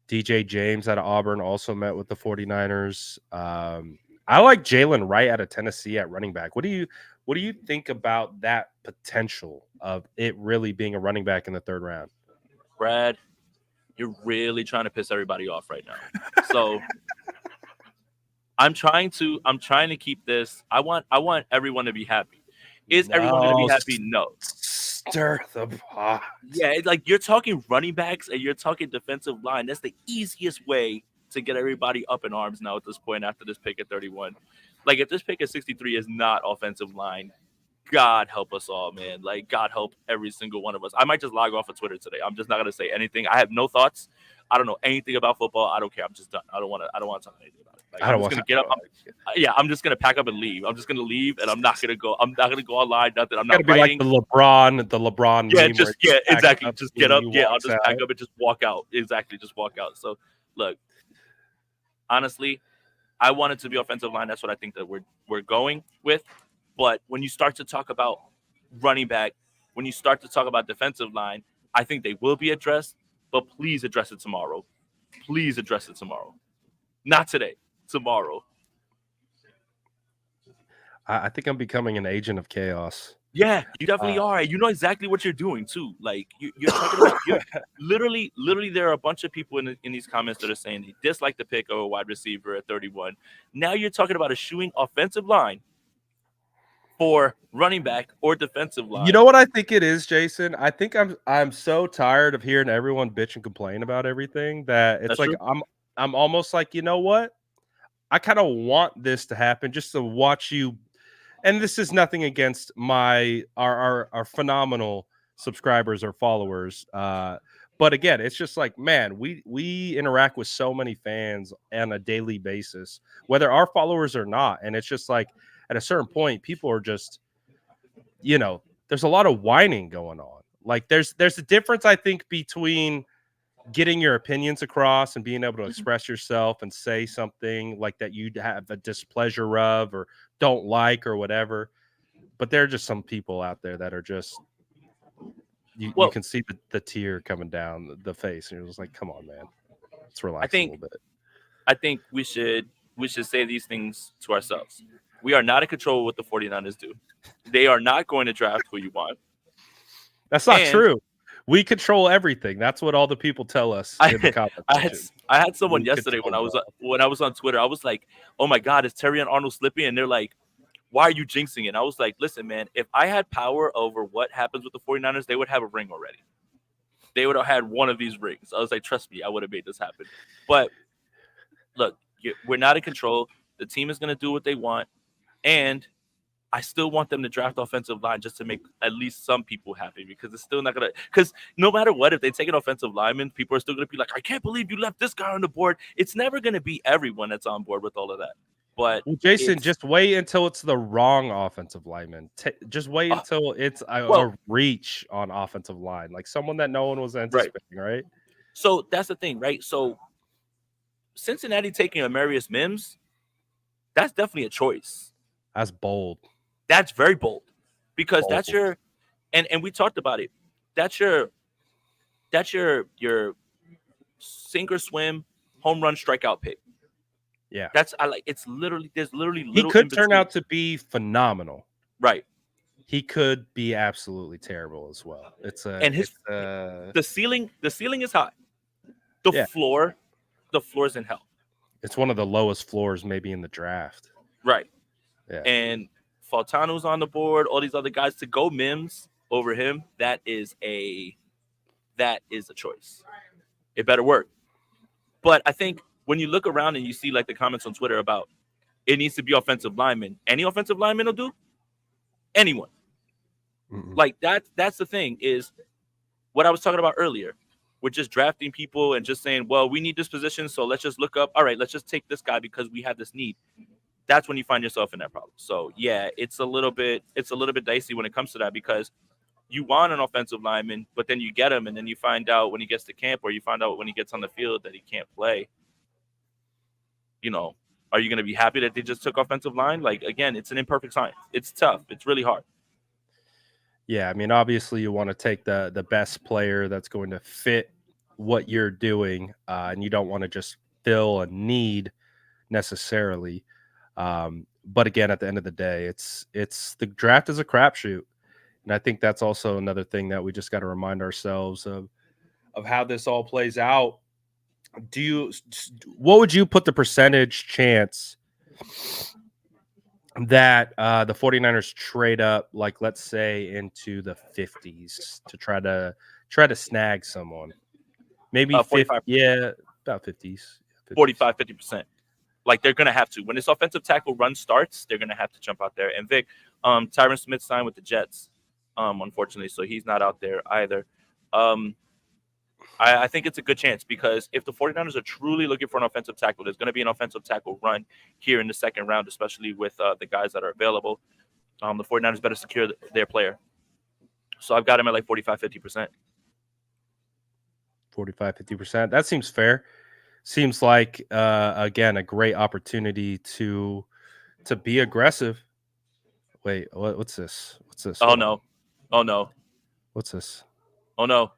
DJ James out of Auburn also met with the 49ers. I like Jalen Wright out of Tennessee at running back. What do you think about that potential of it really being a running back in the third round? Brad, you're really trying to piss everybody off right now. So I'm trying to keep this. I want everyone to be happy. Is everyone going to be No, happy? No. stir the pot. Yeah, it's like you're talking running backs and you're talking defensive line. That's the easiest way to get everybody up in arms now at this point after this pick at 31. Like if this pick at 63 is not offensive line, God help us all, man. Like God help every single one of us. I might just log off of Twitter today. I'm just not gonna say anything. I have no thoughts. I don't know anything about football. I don't care. I'm just done. I don't want to. I don't want to talk anything about it. Like I I'm don't just want gonna to. get up. Yeah, I'm just gonna pack up and leave. I'm just gonna leave, and I'm not gonna go. I'm not gonna go online. Nothing. I'm Got to not be like writing. the LeBron Yeah, meme where just he just packs exactly. up Just get and up. he Yeah, I'll walks just pack out. up and just walk out. Exactly, just walk out. So, look, honestly, I want it to be offensive line. That's what I think that we're going with. But when you start to talk about running back, when you start to talk about defensive line, I think they will be addressed. But please address it tomorrow. Please address it tomorrow. Not today. Tomorrow. I think I'm becoming an agent of chaos. Yeah, you definitely Uh, are. You know exactly what you're doing too. Like you're talking about you're literally there are a bunch of people in these comments that are saying they dislike the pick of a wide receiver at 31. Now you're talking about eschewing offensive line for running back or defensive you line. know what I think it is, Jason? I think I'm so tired of hearing everyone bitch and complain about everything that it's That's like true. I'm almost like, you know what? I kind of want this to happen just to watch you. And this is nothing against our phenomenal subscribers or followers. But again, it's just like, man, we interact with so many fans on a daily basis, whether our followers or not. And it's just like at a certain point, people are just, there's a lot of whining going on. Like there's a difference, I think, between getting your opinions across and being able to Mhm. express yourself and say something like that you have a displeasure of or don't like or whatever. But there are just some people out there that are just you Well, can see the tear coming down the face and you're just like, come on, man, let's I relax a think little bit. I think we should say these things to ourselves. We are not in control of what the 49ers do. They are not going to draft who you want. That's not And true. We control everything. That's what all the people tell us in the I comment I had section. I had someone We yesterday control it all. when I was on Twitter. I was like, "Oh my God, is Terry and Arnold slipping?" And they're like, "Why are you jinxing it?" And I was like, "Listen, man, if I had power over what happens with the 49ers, they would have a ring already. They would have had one of these rings." I was like, "Trust me, I would have made this happen." But look, we're not in control. The team is going to do what they want, and I still want them to draft offensive line just to make at least some people happy because it's still not gonna. Because no matter what, if they take an offensive lineman, people are still gonna be like, "I can't believe you left this guy on the board." It's never gonna be everyone that's on board with all of that, but Well, Jason, it's just wait until it's the wrong offensive lineman. Just wait uh, until it's well, a reach on offensive line, like someone that no one was right. anticipating, right? So that's the thing, right? So Cincinnati taking Amarius Mims, that's definitely a choice. That's bold, That's very bold because that's bold. your and we talked about it. That's your sink or swim home run strikeout pick. Yeah, That's I like. It's literally there's literally he little in could turn between. out to be phenomenal. Right, He could be absolutely terrible as well. and his It's a the ceiling is high. The yeah, floor, the floor's in hell. it's one of the lowest floors maybe in the draft. Right, Yeah, and Faltano's on the board. All these other guys to go Mims over him. That is a choice. It better work. But I think when you look around and you see like the comments on Twitter about it needs to be offensive lineman. Any offensive lineman will do. Anyone. mm-mm. Like that's the thing is what I was talking about earlier. We're just drafting people and just saying, well, we need this position, so let's just look up. All right, let's just take this guy because we have this need. That's when you find yourself in that problem. So yeah, it's a little bit dicey when it comes to that because you want an offensive lineman, but then you get him, and then you find out when he gets to camp, or you find out when he gets on the field that he can't play. You know, are you going to be happy that they just took offensive line? Like again, it's an imperfect science. It's tough. It's really hard. Yeah, I mean, obviously, you want to take the best player that's going to fit what you're doing, and you don't want to just fill a need necessarily. But again, at the end of the day, it's the draft is a crapshoot, and I think that's also another thing that we just got to remind ourselves of how this all plays out. Do you? What would you put the percentage chance that the 49ers trade up, like let's say into the 50s to try to snag someone? Maybe 50, 45, yeah, about 50s. 50s. 45, 50%. Like they're gonna have to when this offensive tackle run starts, they're gonna have to jump out there. And Vic, Tyron Smith signed with the Jets, unfortunately, so he's not out there either. Um, I think it's a good chance because if the 49ers are truly looking for an offensive tackle, there's going to be an offensive tackle run here in the second round, especially with the guys that are available. The 49ers better secure their player. So I've got him at like 45, 50%. 45, 50%. That seems fair. Seems like again a great opportunity to be aggressive. Wait, what's this? What's this? Oh, Hold on. no. Oh, no. What's this? Oh, no.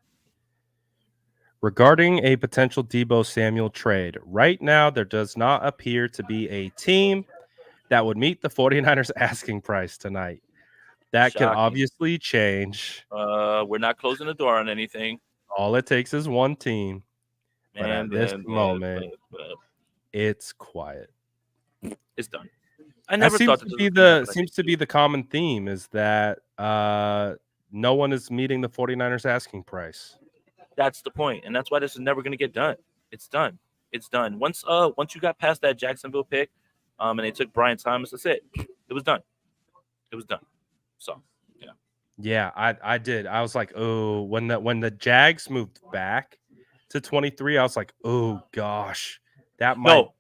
Regarding a potential Debo Samuel trade, right now there does not appear to be a team that would meet the 49ers asking price tonight. That could Shocking. obviously change. We're not closing the door on anything. All it takes is one team. But And at this then moment, it's quiet. it's done. I That never thought that this was going to happen seems against to you. be the common theme is that no one is meeting the 49ers asking price. That's the point, and that's why this is never going to get done. It's done. It's done. Once you got past that Jacksonville pick, and they took Brian Thomas, that's it. It was done. It was done. So yeah. Yeah, I did. I was like, oh, when the Jags moved back to 23, I was like, oh gosh, that might. No,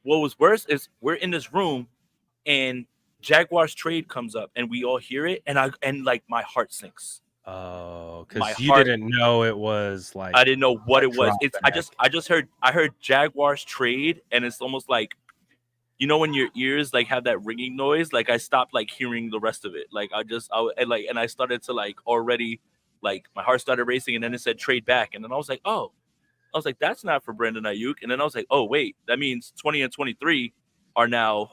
what was worse is we're in this room, and Jaguars trade comes up, and we all hear it, and like my heart sinks. Oh, My because you heart. didn't know it was like I didn't know what a it was. drop It's back. I heard Jaguars trade, and it's almost like when your ears like have that ringing noise. Like I stopped like hearing the rest of it. Like and I started to like already like my heart started racing, and then it said trade back, and then I was like, oh, I was like, that's not for Brandon Ayuk, and then I was like, oh wait, that means 20 and 23 are now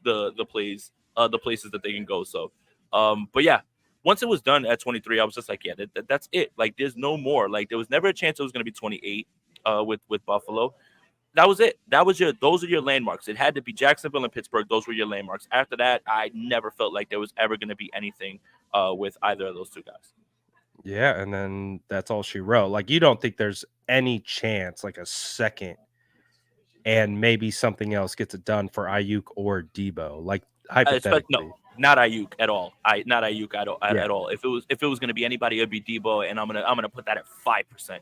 the places that they can go. So, but yeah. Once it was done at 23, I was just like, yeah, that's it. Like, there's no more. Like, there was never a chance it was going to be 28 with Buffalo. That was it. Those are your landmarks. It had to be Jacksonville and Pittsburgh. Those were your landmarks. After that, I never felt like there was ever going to be anything with either of those two guys. Yeah, and then that's all she wrote. Like, you don't think there's any chance, like a second and maybe something else gets it done for Ayuk or Debo, like I expect no, hypothetically. not Ayuk at all. I not Ayuk at all. Yeah. At all. If it was going to be anybody, it'd be Debo, and I'm gonna put that at 5%,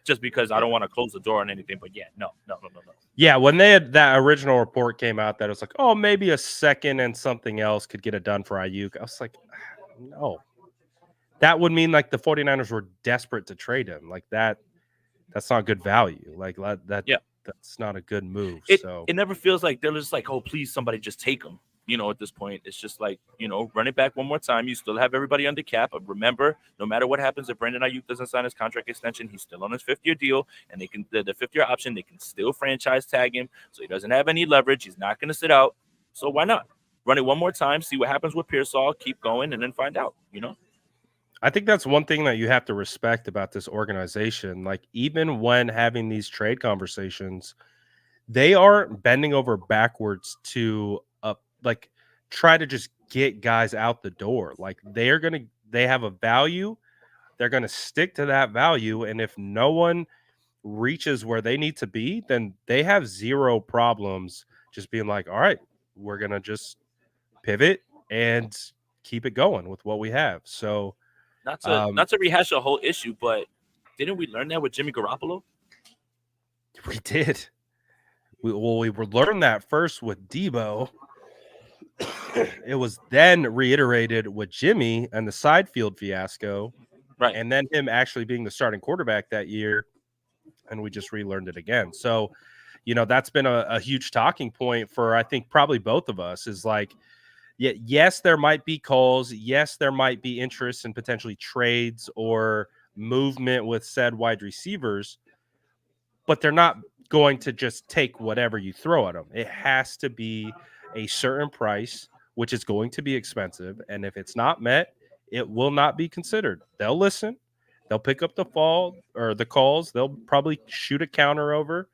just because I Yeah. don't want to close the door on anything. But yeah, no, no, no, no, no. Yeah, when they had that original report came out that it was like, "Oh, maybe a second and something else could get it done for Ayuk." I was like, "No." That would mean like the 49ers were desperate to trade him. Like that's not good value. Like Yeah, that's not a good move. it So, it never feels like they're just like, oh, please, somebody just take him. At this point, it's just like, run it back one more time. You still have everybody under cap. But remember, no matter what happens, if Brandon Ayuk doesn't sign his contract extension, he's still on his 5th-year deal, and they can the 5th-year option. They can still franchise tag him, so he doesn't have any leverage. He's not going to sit out. So why not run it one more time? See what happens with Pearsall. Keep going, and then find out. I think that's one thing that you have to respect about this organization. Like even when having these trade conversations, they aren't bending over backwards to like try to just get guys out the door. Like they have a value. They're going to stick to that value, and if no one reaches where they need to be, then they have zero problems just being like, "All right, we're going to just pivot and keep it going with what we have." So, Not to um not to rehash the whole issue, but didn't we learn that with Jimmy Garoppolo? we did. We were learned that first with Debo. It was then reiterated with Jimmy and the side field fiasco, Right. and then him actually being the starting quarterback that year, and we just relearned it again. So, that's been a huge talking point for I think probably both of us is like, yeah, yes, there might be calls, yes, there might be interest in potentially trades or movement with said wide receivers, but they're not going to just take whatever you throw at them. It has to be a certain price, which is going to be expensive. And if it's not met, it will not be considered. They'll listen, they'll pick up the fall or the calls, they'll probably shoot a counter over.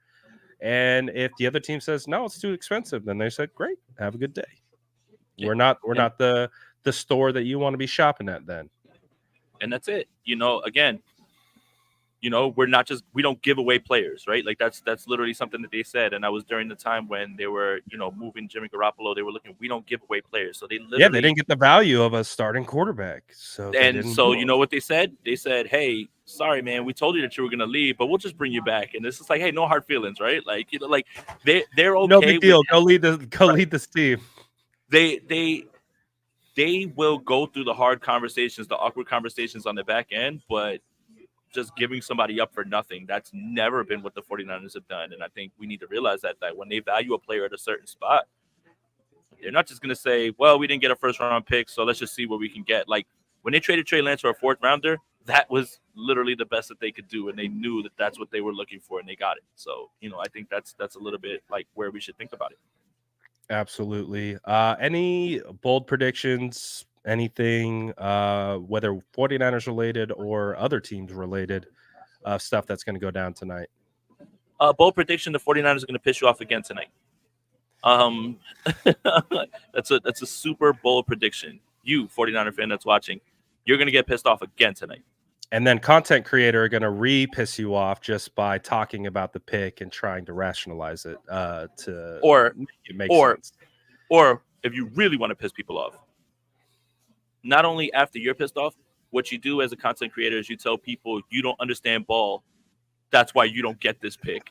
And if the other team says no, it's too expensive, then they said, great, have a good day. Yeah. We're And not the store that you want to be shopping at then. and that's it. Again, we don't give away players, right? Like that's literally something that they said. And that was during the time when they were, moving Jimmy Garoppolo. They were looking, we don't give away players. So they Yeah, they literally, didn't get the value of a starting quarterback, so they and didn't so move you him. know what they said? They said, hey, sorry, man, we told you that you were gonna leave, but we'll just bring you back. And it's just like, hey, no hard feelings, right? Like, like they're No okay big with deal. it. Go Right. lead this team. They will go through the hard conversations, the awkward conversations on the back end, but just giving somebody up for nothing, that's never been what the 49ers have done. And I think we need to realize that when they value a player at a certain spot, they're not just going to say, well, we didn't get a first round pick, so let's just see what we can get. Like when they traded Trey Lance for a 4th rounder, that was literally the best that they could do, and they knew that that's what they were looking for, and they got it. So I think that's a little bit like where we should think about it. Absolutely. Any bold predictions, anything, whether 49ers related or other teams related, stuff that's going to go down tonight? Bold prediction: the 49ers are going to piss you off again tonight. Um, that's a super bold prediction. You 49er fan that's watching, you're gonna get pissed off again tonight. And then content creator are going to piss you off just by talking about the pick and trying to rationalize it to Or make it make or sense. or if you really want to piss people off, not only after you're pissed off, what you do as a content creator is you tell people you don't understand ball. That's why you don't get this pick.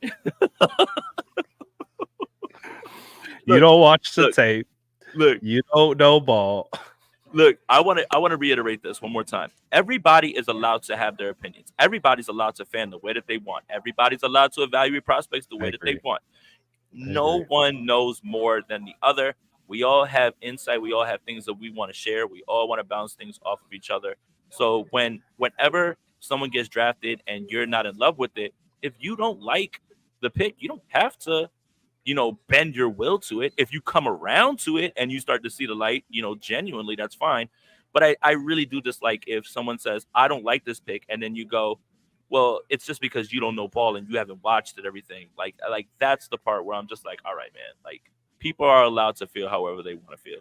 You look, don't watch the look, tape. look. You don't know ball. Look, I want to reiterate this one more time. Everybody is allowed to have their opinions. Everybody's allowed to fan the way that they want. Everybody's allowed to evaluate prospects the I way that they agree. want. I agree. No one knows more than the other. We all have insight. We all have things that we want to share. We all want to bounce things off of each other. So whenever someone gets drafted and you're not in love with it, if you don't like the pick, you don't have to bend your will to it. If you come around to it and you start to see the light, genuinely, that's fine. But I really do dislike if someone says, I don't like this pick, and then you go, well, it's just because you don't know ball and you haven't watched it, everything. Like that's the part where I'm just like, all right, man, like people are allowed to feel however they want to feel.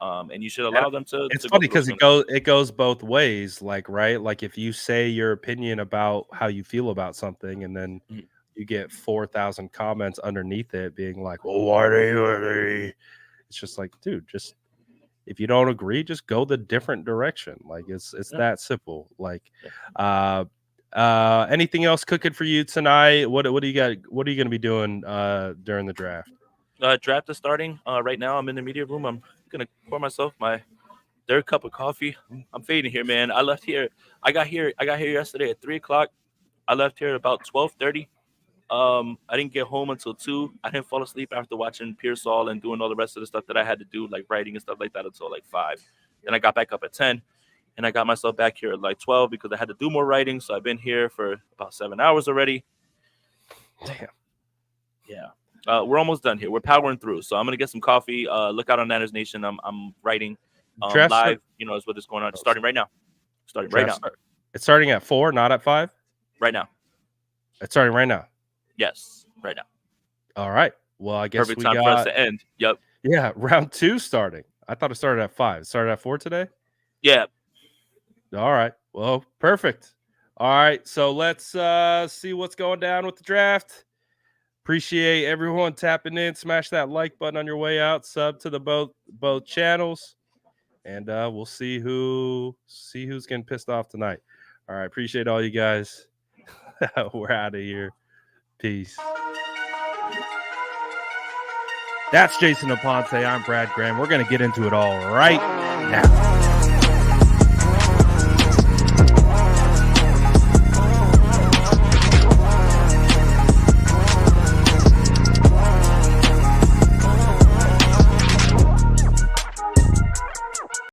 And you should And allow them to, it's to go funny through those because feelings. it goes both ways, like, right? Like, if you say your opinion about how you feel about something and then, Mhm. you get 4,000 comments underneath it being like, "Well, why do you agree?" It's just like, dude, just if you don't agree, just go the different direction. Like it's Yeah, that simple. Like, yeah. uh, anything else cooking for you tonight? What do you got? What are you going to be doing during the draft? Draft is starting. Right now, I'm in the media room. I'm gonna pour myself my third cup of coffee. I'm fading here, man. I left here. I got here yesterday at 3 o'clock. I left here about 12:30. I didn't get home until 2. I didn't fall asleep after watching Pearsall and doing all the rest of the stuff that I had to do, like writing and stuff like that, until like 5. Then I got back up at 10, and I got myself back here at like 12 because I had to do more writing. So I've been here for about 7 hours already. Damn. Yeah. We're almost done here. We're powering through. So I'm gonna get some coffee. Look out on Nanners Nation. I'm writing Draft start. live. Is what is going on. Starting right now. Starting right Draft now. start. It's starting at 4, not at 5. Right now. It's starting right now. Yes. Right now. All right. Well, I guess Perfect we time for us got, to end. Yep. round 2 starting. I thought it started at 5. It started at 4 today. Yeah. All right. Well, perfect. All right. So let's see what's going down with the draft. Appreciate everyone tapping in. Smash that like button on your way out. Sub to the both channels, and we'll see who's getting pissed off tonight. All right. Appreciate all you guys. We're out of here. Peace. That's Jason Aponte. I'm Brad Graham. We're gonna get into it all right now.